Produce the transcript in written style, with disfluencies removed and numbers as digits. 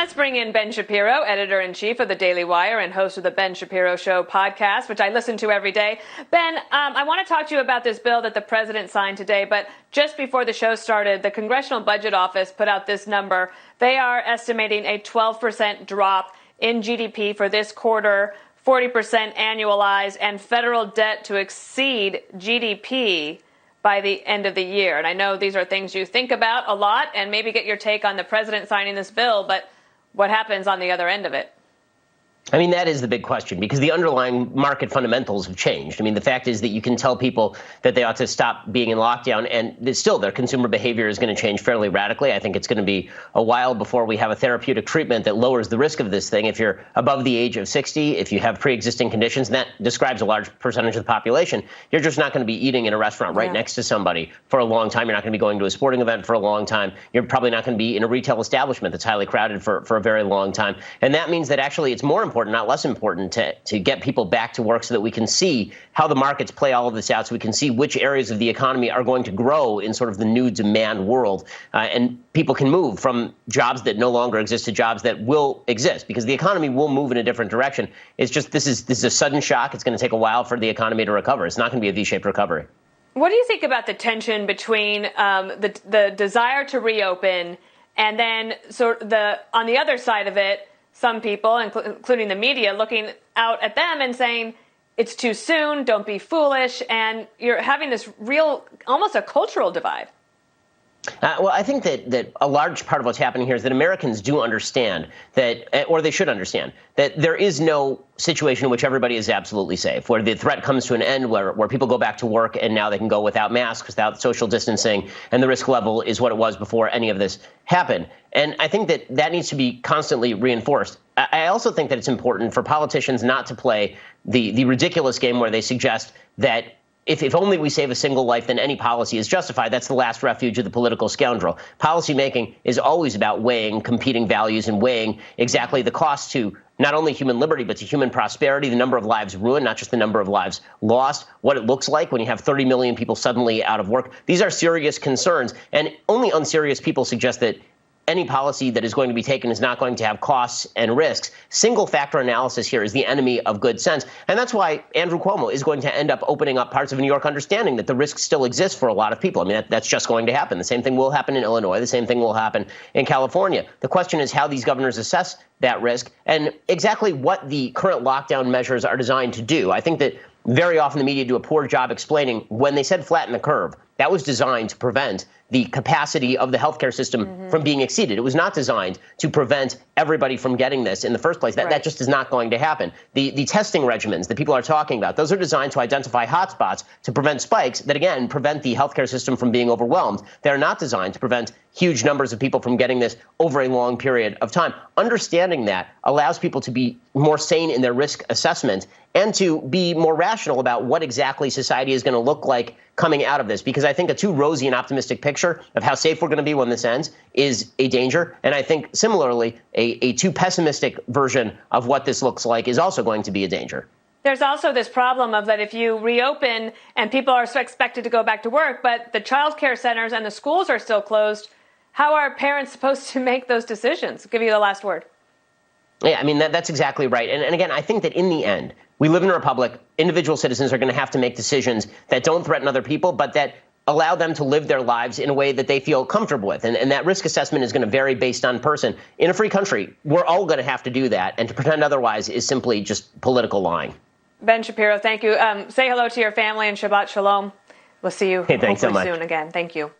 Let's bring in Ben Shapiro, editor-in-chief of the Daily Wire and host of the Ben Shapiro Show podcast, which I listen to every day. Ben, I want to talk to you about this bill that the president signed today, but just before the show started, the Congressional Budget Office put out this number. They are estimating a 12% drop in GDP for this quarter, 40% annualized, and federal debt to exceed GDP by the end of the year. And I know these are things you think about a lot, and maybe get your take on the president signing this bill, but what happens on the other end of it? I mean, that is the big question, because the underlying market fundamentals have changed. I mean, the fact is that you can tell people that they ought to stop being in lockdown, and still their consumer behavior is going to change fairly radically. I think it's going to be a while before we have a therapeutic treatment that lowers the risk of this thing. If you're above the age of 60, if you have pre-existing conditions, and that describes a large percentage of the population, you're just not going to be eating in a restaurant right next to somebody for a long time. You're not going to be going to a sporting event for a long time. You're probably not going to be in a retail establishment that's highly crowded for a very long time. And that means that actually it's more important, not less important, to get people back to work so that we can see how the markets play all of this out, so we can see which areas of the economy are going to grow in sort of the new demand world. And people can move from jobs that no longer exist to jobs that will exist, because the economy will move in a different direction. It's just this is a sudden shock. It's going to take a while for the economy to recover. It's not going to be a V-shaped recovery. What do you think about the tension between the desire to reopen and then on the other side of it, some people, including the media, looking out at them and saying, it's too soon, don't be foolish, and you're having this real, almost a cultural divide? Well, I think that a large part of what's happening here is that Americans do understand that, or they should understand, that there is no situation in which everybody is absolutely safe, where the threat comes to an end, where people go back to work and now they can go without masks, without social distancing, and the risk level is what it was before any of this happened. And I think that needs to be constantly reinforced. I also think that it's important for politicians not to play the ridiculous game where they suggest that if only we save a single life, then any policy is justified. That's the last refuge of the political scoundrel. Policymaking is always about weighing competing values and weighing exactly the cost to not only human liberty, but to human prosperity, the number of lives ruined, not just the number of lives lost, what it looks like when you have 30 million people suddenly out of work. These are serious concerns, and only unserious people suggest that any policy that is going to be taken is not going to have costs and risks. Single factor analysis here is the enemy of good sense. And that's why Andrew Cuomo is going to end up opening up parts of New York, understanding that the risk still exists for a lot of people. I mean, that's just going to happen. The same thing will happen in Illinois. The same thing will happen in California. The question is how these governors assess that risk and exactly what the current lockdown measures are designed to do. I think that very often the media do a poor job explaining when they said flatten the curve. That was designed to prevent the capacity of the healthcare system from being exceeded. It was not designed to prevent everybody from getting this in the first place. That just is not going to happen. The testing regimens that people are talking about, those are designed to identify hotspots to prevent spikes that, again, prevent the healthcare system from being overwhelmed. They're not designed to prevent huge numbers of people from getting this over a long period of time. Understanding that allows people to be more sane in their risk assessment and to be more rational about what exactly society is going to look like coming out of this. Because I think a too rosy and optimistic picture of how safe we're going to be when this ends is a danger. And I think similarly, a too pessimistic version of what this looks like is also going to be a danger. There's also this problem of that if you reopen and people are expected to go back to work, but the child care centers and the schools are still closed, how are parents supposed to make those decisions? I'll give you the last word. Yeah, I mean, that's exactly right. And again, I think that in the end, we live in a republic. Individual citizens are going to have to make decisions that don't threaten other people, but that allow them to live their lives in a way that they feel comfortable with. And that risk assessment is going to vary based on person. In a free country, we're all going to have to do that. And to pretend otherwise is simply just political lying. Ben Shapiro, thank you. Say hello to your family and Shabbat Shalom. We'll see you thanks so much. soon again. Thank you.